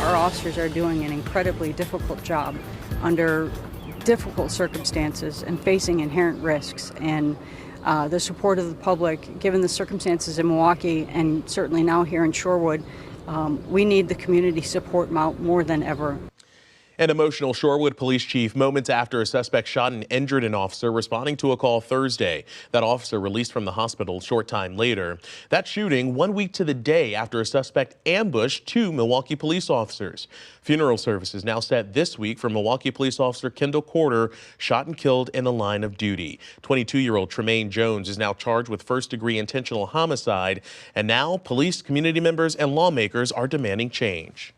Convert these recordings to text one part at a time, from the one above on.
our officers are doing an incredibly difficult job under difficult circumstances and facing inherent risks. And the support of the public, given the circumstances in Milwaukee and certainly now here in Shorewood, we need the community support more than ever. An emotional Shorewood police chief moments after a suspect shot and injured an officer responding to a call Thursday. That officer released from the hospital a short time later. That shooting 1 week to the day after a suspect ambushed 2 Milwaukee police officers. Funeral services now set this week for Milwaukee police officer Kendall Corder, shot and killed in the line of duty. 22-year-old Tremaine Jones is now charged with first-degree intentional homicide, and now police, community members, and lawmakers are demanding change.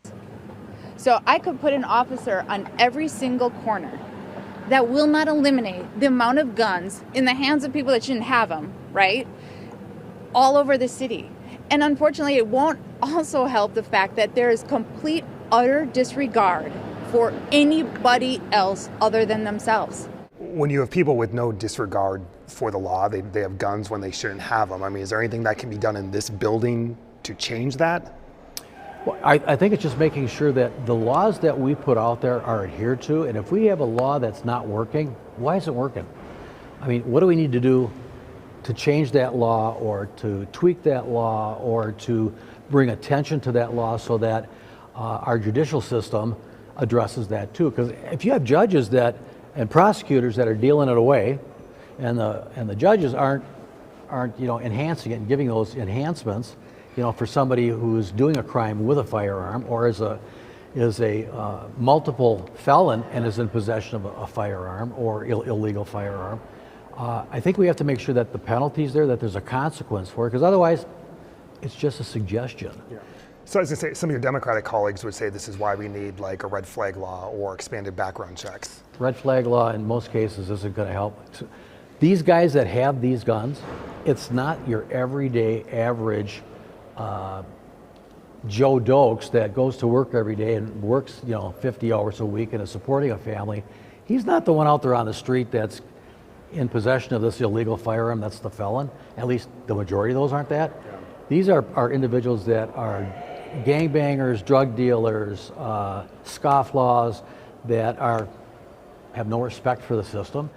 So I could put an officer on every single corner. That will not eliminate the amount of guns in the hands of people that shouldn't have them, right? All over the city. And unfortunately, it won't also help the fact that there is complete, utter disregard for anybody else other than themselves. When you have people with no disregard for the law, they have guns when they shouldn't have them. I mean, is there anything that can be done in this building to change that? Well, I think it's just making sure that the laws that we put out there are adhered to, and if we have a law that's not working, why isn't it working? I mean, what do we need to do to change that law or to tweak that law or to bring attention to that law so that our judicial system addresses that too? Because if you have judges and prosecutors that are dealing it away, and the judges aren't enhancing it and giving those enhancements, for somebody who's doing a crime with a firearm or is a multiple felon and is in possession of a firearm or illegal firearm, I think we have to make sure that the penalty's there, that there's a consequence for it, because otherwise it's just a suggestion. Yeah. So as I say, some of your Democratic colleagues would say this is why we need like a red flag law or expanded background checks. Red flag law in most cases isn't going to help. These guys that have these guns, it's not your everyday average Joe Dokes that goes to work every day and works 50 hours a week and is supporting a family. He's not the one out there on the street that's in possession of this illegal firearm. That's the felon. At least the majority of those aren't that. Yeah. These are individuals that are gangbangers, drug dealers, scofflaws that have no respect for the system.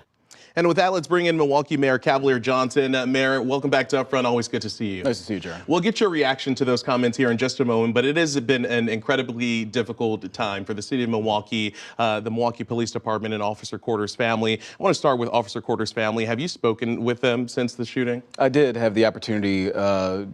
And with that, let's bring in Milwaukee Mayor Cavalier Johnson. Mayor, welcome back to Upfront. Always good to see you. Nice to see you, Jerry. We'll get your reaction to those comments here in just a moment, but it has been an incredibly difficult time for the city of Milwaukee, the Milwaukee Police Department, and Officer Corder's family. I want to start with Officer Corder's family. Have you spoken with them since the shooting? I did have the opportunity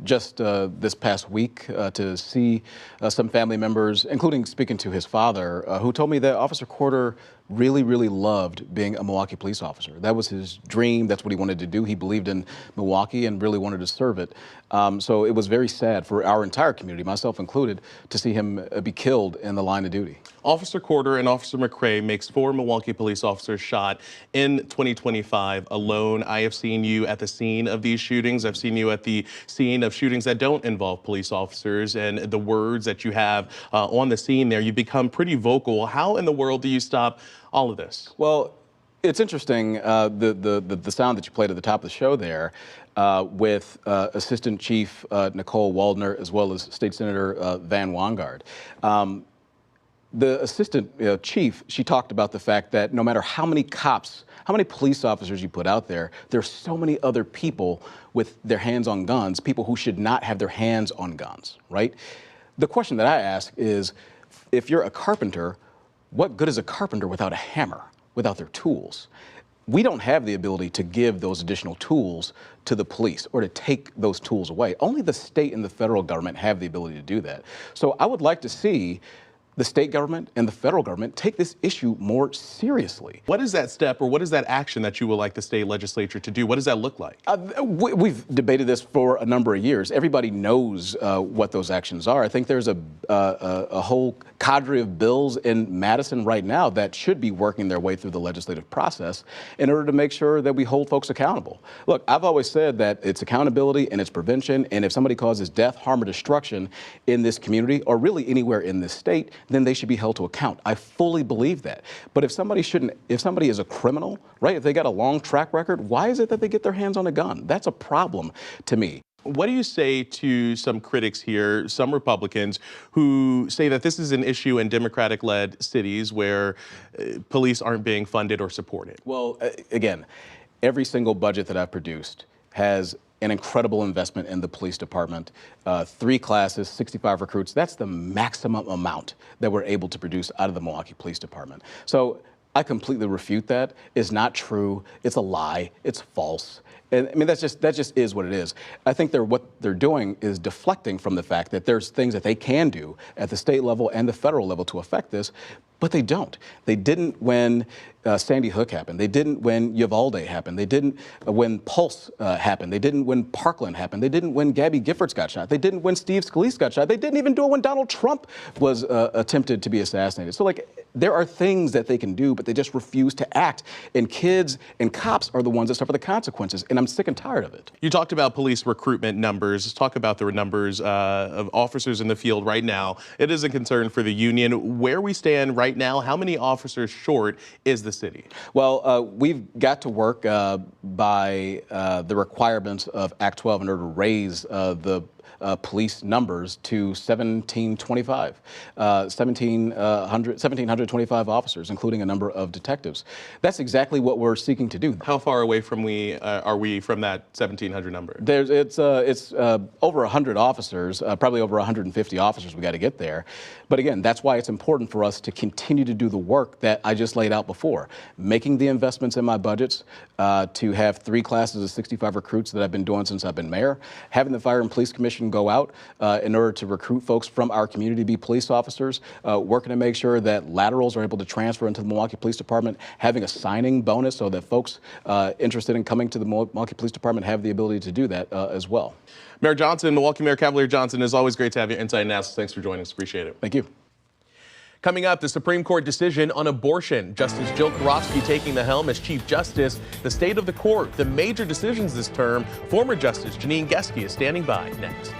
just this past week to see some family members, including speaking to his father, who told me that Officer Corder really, really loved being a Milwaukee police officer. That was his dream. That's what he wanted to do. He believed in Milwaukee and really wanted to serve it. So it was very sad for our entire community, myself included, to see him be killed in the line of duty. Officer Corder and Officer McCray makes 4 Milwaukee police officers shot in 2025 alone. I have seen you at the scene of these shootings. I've seen you at the scene of shootings that don't involve police officers, and the words that you have on the scene there, you become pretty vocal. How in the world do you stop all of this? Well, it's interesting, the sound that you played at the top of the show there with Assistant Chief Nicole Waldner, as well as State Senator Van Wangard. The Assistant Chief, she talked about the fact that no matter how many cops, how many police officers you put out there, there's so many other people with their hands on guns, people who should not have their hands on guns, right? The question that I ask is, if you're a carpenter, what good is a carpenter without a hammer, without their tools? We don't have the ability to give those additional tools to the police or to take those tools away. Only the state and the federal government have the ability to do that. So I would like to see the state government and the federal government take this issue more seriously. What is that step, or what is that action that you would like the state legislature to do? What does that look like? We've debated this for a number of years. Everybody knows what those actions are. I think there's a whole cadre of bills in Madison right now that should be working their way through the legislative process in order to make sure that we hold folks accountable. Look, I've always said that it's accountability and it's prevention, and if somebody causes death, harm, or destruction in this community, or really anywhere in this state, then they should be held to account. I fully believe that. But if somebody is a criminal, right, if they got a long track record, why is it that they get their hands on a gun? That's a problem to me. What do you say to some critics here, some Republicans, who say that this is an issue in Democratic-led cities where police aren't being funded or supported? Well, again, every single budget that I've produced has an incredible investment in the police department. 3 classes, 65 recruits, that's the maximum amount that we're able to produce out of the Milwaukee Police Department. So I completely refute that. It's not true. It's a lie. It's false. And I mean, that just is what it is. I think what they're doing is deflecting from the fact that there's things that they can do at the state level and the federal level to affect this, but they don't. They didn't when Sandy Hook happened. They didn't when Uvalde happened. They didn't when Pulse happened. They didn't when Parkland happened. They didn't when Gabby Giffords got shot. They didn't when Steve Scalise got shot. They didn't even do it when Donald Trump was attempted to be assassinated. So, like, there are things that they can do, but they just refuse to act. And kids and cops are the ones that suffer the consequences. And I'm sick and tired of it. You talked about police recruitment numbers. Let's talk about the numbers of officers in the field right now. It is a concern for the union. Where we stand right now, how many officers short is the city? Well, we've got to work by the requirements of Act 12 in order to raise the police numbers to 1725, 1,725 officers, including a number of detectives. That's exactly what we're seeking to do. How far away from are we from that 1,700 number? It's over 100 officers, probably over 150 officers we got to get there. But again, that's why it's important for us to continue to do the work that I just laid out before, making the investments in my budgets to have 3 classes of 65 recruits that I've been doing since I've been mayor, having the Fire and Police Commission go out in order to recruit folks from our community to be police officers, working to make sure that laterals are able to transfer into the Milwaukee Police Department, having a signing bonus so that folks interested in coming to the Milwaukee Police Department have the ability to do that as well. Mayor Johnson, Milwaukee Mayor Cavalier Johnson, it's always great to have your insight and analysis. Thanks for joining us. Appreciate it. Thank you. Coming up, the Supreme Court decision on abortion. Justice Jill Karofsky taking the helm as Chief Justice. The state of the court, the major decisions this term. Former Justice Janine Geske is standing by next.